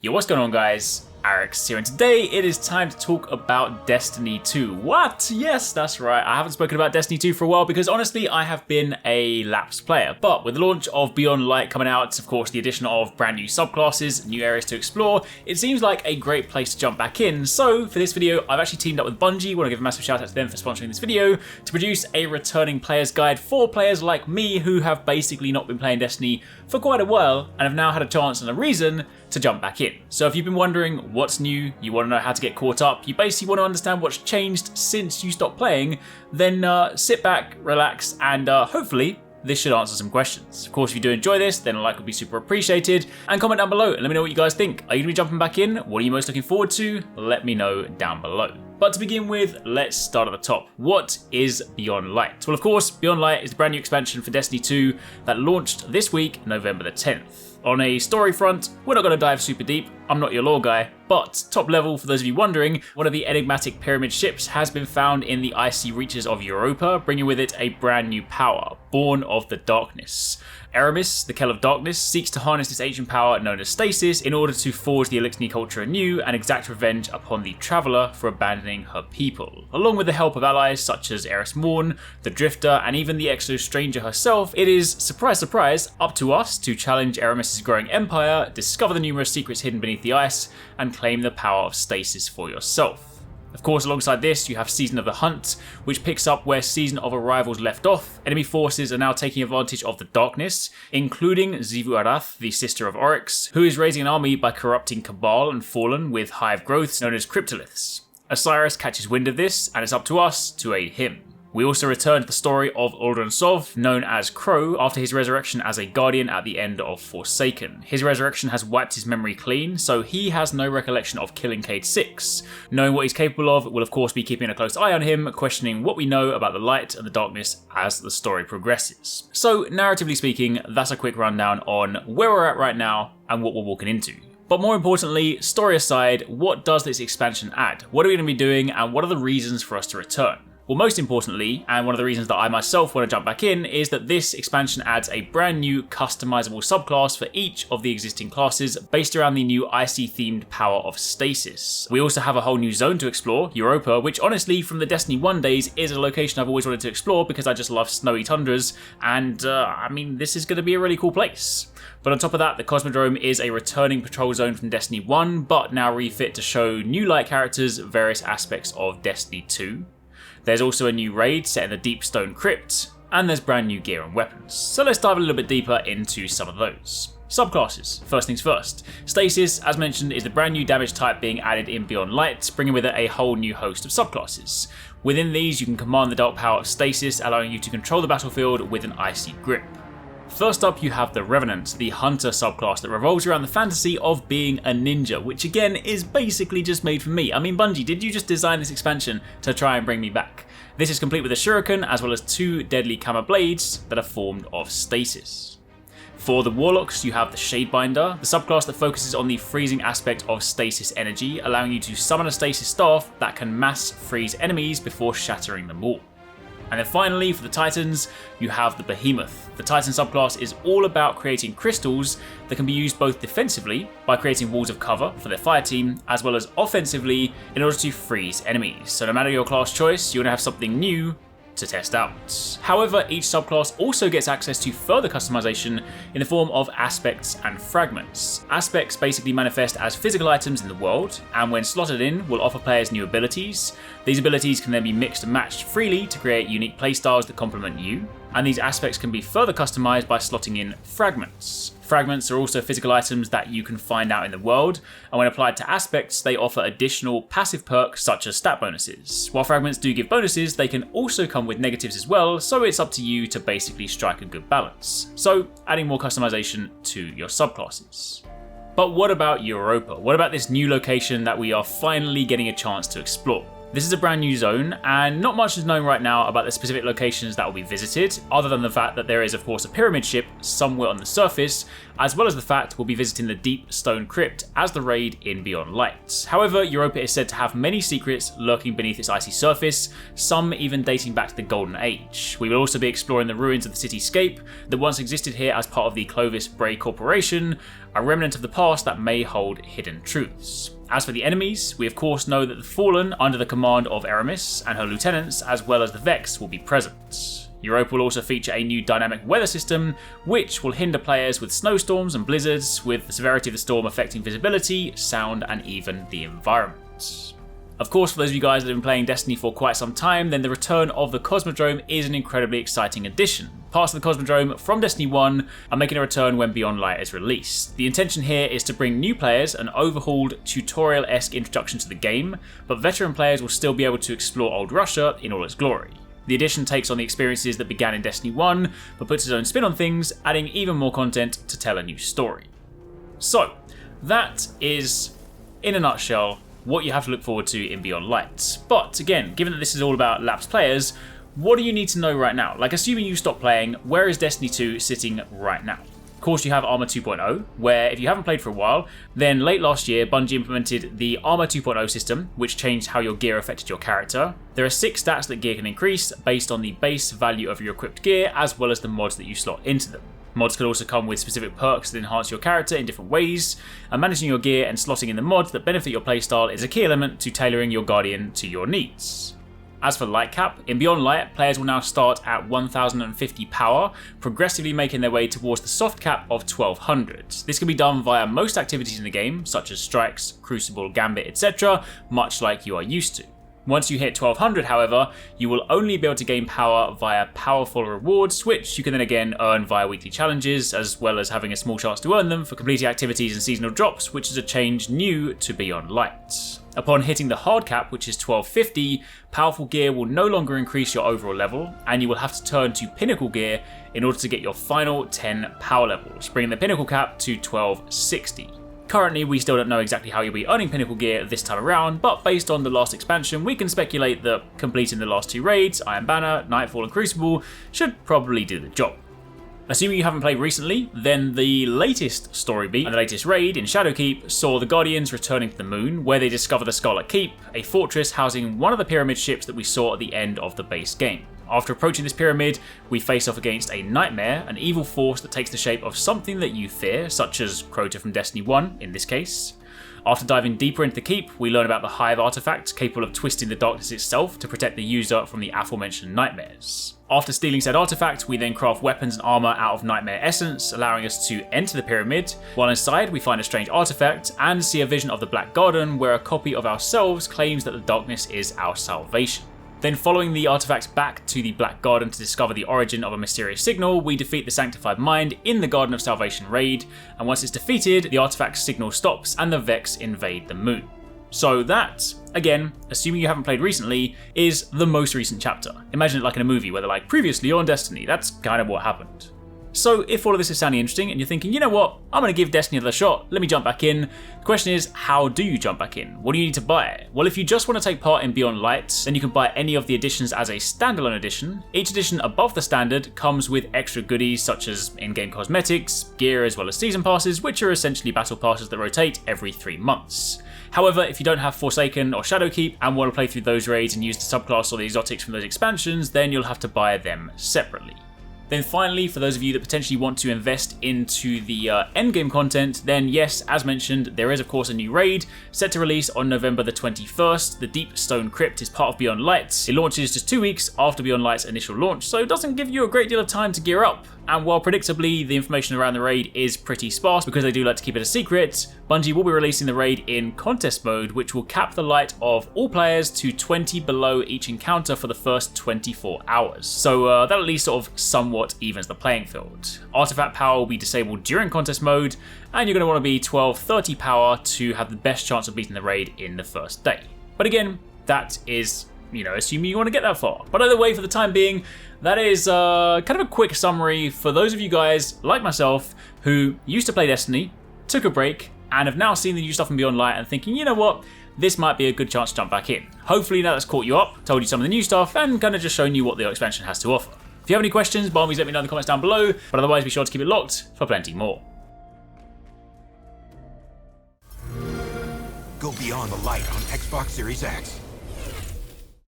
Yo, what's going on, guys? HyperX here, and today it is time to talk about Destiny 2. What? Yes, that's right. I haven't spoken about Destiny 2 for a while because honestly, I have been a lapsed player. But with the launch of Beyond Light coming out, of course, the addition of brand new subclasses, new areas to explore, it seems like a great place to jump back in. So for this video, I've actually teamed up with Bungie. I want to give a massive shout out to them for sponsoring this video to produce a returning player's guide for players like me who have basically not been playing Destiny for quite a while and have now had a chance and a reason to jump back in. So if you've been wondering what's new, you want to know how to get caught up, you basically want to understand what's changed since you stopped playing, then sit back, relax, and hopefully this should answer some questions. Of course, if you do enjoy this, then a like would be super appreciated. And comment down below and let me know what you guys think. Are you going to be jumping back in? What are you most looking forward to? Let me know down below. But to begin with, let's start at the top. What is Beyond Light? Well, of course, Beyond Light is the brand new expansion for Destiny 2 that launched this week, November the 10th. On a story front, we're not going to dive super deep, I'm not your lore guy, but top level, for those of you wondering, one of the enigmatic pyramid ships has been found in the icy reaches of Europa, bringing with it a brand new power, born of the darkness. Eramis, the Kell of Darkness, seeks to harness this ancient power known as stasis in order to forge the Elixir culture anew and exact revenge upon the Traveller for abandoning her people. Along with the help of allies such as Eris Morn, the Drifter, and even the Exo Stranger herself, it is, surprise surprise, up to us to challenge Eramis' growing empire, discover the numerous secrets hidden beneath the ice, and claim the power of stasis for yourself. Of course, alongside this, you have Season of the Hunt, which picks up where Season of Arrivals left off. Enemy forces are now taking advantage of the darkness, including Xivu Arath, the sister of Oryx, who is raising an army by corrupting Cabal and Fallen with hive growths known as cryptoliths. Osiris catches wind of this, and it's up to us to aid him. We also return to the story of Uldren Sov, known as Crow, after his resurrection as a guardian at the end of Forsaken. His resurrection has wiped his memory clean, so he has no recollection of killing Cayde 6. Knowing what he's capable of, we'll of course be keeping a close eye on him, questioning what we know about the light and the darkness as the story progresses. So, narratively speaking, that's a quick rundown on where we're at right now and what we're walking into. But more importantly, story aside, what does this expansion add? What are we going to be doing, and what are the reasons for us to return? Well, most importantly, and one of the reasons that I myself want to jump back in, is that this expansion adds a brand new customizable subclass for each of the existing classes based around the new icy themed power of stasis. We also have a whole new zone to explore, Europa, which honestly from the Destiny 1 days is a location I've always wanted to explore because I just love snowy tundras, and I mean, this is going to be a really cool place. But on top of that, the Cosmodrome is a returning patrol zone from Destiny 1, but now refit to show new light characters, various aspects of Destiny 2. There's also a new raid set in the Deep Stone Crypt, and there's brand new gear and weapons. So let's dive a little bit deeper into some of those. Subclasses, first things first. Stasis, as mentioned, is the brand new damage type being added in Beyond Light, bringing with it a whole new host of subclasses. Within these, you can command the dark power of Stasis, allowing you to control the battlefield with an icy grip. First up, you have the Revenant, the Hunter subclass that revolves around the fantasy of being a ninja, which again is basically just made for me. I mean, Bungie, did you just design this expansion to try and bring me back? This is complete with a shuriken as well as two deadly Kama blades that are formed of stasis. For the Warlocks, you have the Shadebinder, the subclass that focuses on the freezing aspect of stasis energy, allowing you to summon a stasis staff that can mass freeze enemies before shattering them all. And then finally, for the Titans, you have the Behemoth. The Titan subclass is all about creating crystals that can be used both defensively, by creating walls of cover for their fire team, as well as offensively in order to freeze enemies. So no matter your class choice, you're going to have something new to test out. However, each subclass also gets access to further customization in the form of aspects and fragments. Aspects basically manifest as physical items in the world, and when slotted in, will offer players new abilities. These abilities can then be mixed and matched freely to create unique playstyles that complement you, and these aspects can be further customized by slotting in fragments. Fragments are also physical items that you can find out in the world, and when applied to aspects, they offer additional passive perks such as stat bonuses. While fragments do give bonuses, they can also come with negatives as well, so it's up to you to basically strike a good balance. So, adding more customization to your subclasses. But what about Europa? What about this new location that we are finally getting a chance to explore? This is a brand new zone, and not much is known right now about the specific locations that will be visited, other than the fact that there is of course a pyramid ship somewhere on the surface, as well as the fact we'll be visiting the deep stone crypt as the raid in Beyond Light. However, Europa is said to have many secrets lurking beneath its icy surface, some even dating back to the Golden Age. We will also be exploring the ruins of the cityscape that once existed here as part of the Clovis Bray Corporation, a remnant of the past that may hold hidden truths. As for the enemies, we of course know that the Fallen, under the command of Eramis and her lieutenants, as well as the Vex, will be present. Europa will also feature a new dynamic weather system, which will hinder players with snowstorms and blizzards, with the severity of the storm affecting visibility, sound, and even the environment. Of course, for those of you guys that have been playing Destiny for quite some time, then the return of the Cosmodrome is an incredibly exciting addition. Parts of the Cosmodrome from Destiny 1 are making a return when Beyond Light is released. The intention here is to bring new players an overhauled tutorial-esque introduction to the game, but veteran players will still be able to explore Old Russia in all its glory. The addition takes on the experiences that began in Destiny 1, but puts its own spin on things, adding even more content to tell a new story. So, that is, in a nutshell, what you have to look forward to in Beyond Light. But again, given that this is all about lapsed players, what do you need to know right now? Like, assuming you stop playing, where is Destiny 2 sitting right now? Of course, you have Armor 2.0, where if you haven't played for a while, then late last year, Bungie implemented the Armor 2.0 system, which changed how your gear affected your character. There are 6 stats that gear can increase based on the base value of your equipped gear, as well as the mods that you slot into them. Mods could also come with specific perks that enhance your character in different ways, and managing your gear and slotting in the mods that benefit your playstyle is a key element to tailoring your Guardian to your needs. As for light cap, in Beyond Light, players will now start at 1050 power, progressively making their way towards the soft cap of 1200. This can be done via most activities in the game, such as strikes, crucible, gambit, etc., much like you are used to. Once you hit 1200, however, you will only be able to gain power via powerful rewards, which you can then again earn via weekly challenges, as well as having a small chance to earn them for completing activities and seasonal drops, which is a change new to Beyond Light. Upon hitting the hard cap, which is 1250, powerful gear will no longer increase your overall level, and you will have to turn to pinnacle gear in order to get your final 10 power levels, bringing the pinnacle cap to 1260. Currently, we still don't know exactly how you'll be earning pinnacle gear this time around, but based on the last expansion, we can speculate that completing the last 2 raids, Iron Banner, Nightfall and Crucible, should probably do the job. Assuming you haven't played recently, then the latest story beat and the latest raid in Shadowkeep saw the Guardians returning to the moon, where they discover the Scarlet Keep, a fortress housing one of the pyramid ships that we saw at the end of the base game. After approaching this pyramid, we face off against a nightmare, an evil force that takes the shape of something that you fear, such as Crota from Destiny 1 in this case. After diving deeper into the keep, we learn about the Hive artifact capable of twisting the darkness itself to protect the user from the aforementioned nightmares. After stealing said artifact, we then craft weapons and armor out of nightmare essence, allowing us to enter the pyramid. While inside, we find a strange artifact and see a vision of the Black Garden, where a copy of ourselves claims that the darkness is our salvation. Then, following the artifact back to the Black Garden to discover the origin of a mysterious signal, we defeat the Sanctified Mind in the Garden of Salvation raid, and once it's defeated, the artifact's signal stops and the Vex invade the moon. So that, again, assuming you haven't played recently, is the most recent chapter. Imagine it like in a movie where they're like, previously on Destiny, that's kind of what happened. So if all of this is sounding interesting and you're thinking, you know what, I'm going to give Destiny another shot, let me jump back in. The question is, how do you jump back in? What do you need to buy? Well, if you just want to take part in Beyond Light, then you can buy any of the editions as a standalone edition. Each edition above the standard comes with extra goodies such as in-game cosmetics, gear, as well as season passes, which are essentially battle passes that rotate every 3 months. However, if you don't have Forsaken or Shadowkeep and want to play through those raids and use the subclass or the exotics from those expansions, then you'll have to buy them separately. Then finally, for those of you that potentially want to invest into the endgame content, then yes, as mentioned, there is of course a new raid set to release on November the 21st. The Deep Stone Crypt is part of Beyond Light. It launches just 2 weeks after Beyond Light's initial launch, so it doesn't give you a great deal of time to gear up. And while predictably the information around the raid is pretty sparse because they do like to keep it a secret, Bungie will be releasing the raid in contest mode, which will cap the light of all players to 20 below each encounter for the first 24 hours. So that at least sort of somewhat evens the playing field. Artifact power will be disabled during contest mode, and you're going to want to be 1230 power to have the best chance of beating the raid in the first day. But again, that is, assuming you want to get that far. But either way, for the time being, that is kind of a quick summary for those of you guys like myself who used to play Destiny, took a break, and have now seen the new stuff in Beyond Light and thinking, you know what, this might be a good chance to jump back in. Hopefully now that's caught you up, told you some of the new stuff, and kind of just shown you what the expansion has to offer. If you have any questions, by all means let me know in the comments down below, but otherwise be sure to keep it locked for plenty more. Go beyond the light on Xbox Series X.